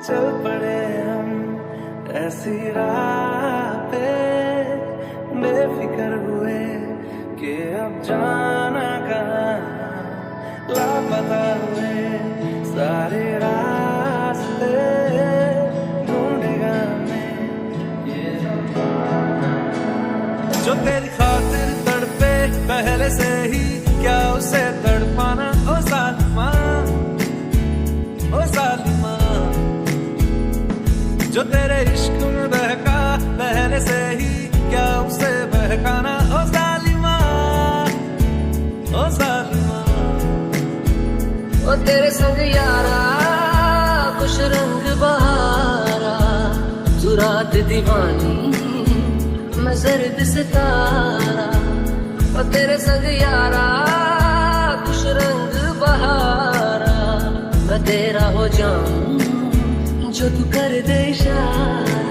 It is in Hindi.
चल पड़े हम ऐसी राह पे, बेफिक्र हुए कि अब जाना कहाँ, लापता हुए सारे रास्ते ढूंढेगा हमें ये जो तेरी खातिर तड़पे पहले से ही, क्या उसे तड़पाना ओ जालिमा, ओ जालिमा। जो तेरे इश्क में बहका पहले से ही, क्या उसे बहकाना ओ जालिमा, ओ जालिमा। ओ तेरे संग यारा खुश रंग बहारा, तू रात दीवानी मैं जर्द सितारा। ओ तेरे संग यारा खुश रंग बहारा, मैं तेरा हो जाऊं जो तू कर दे इशारा।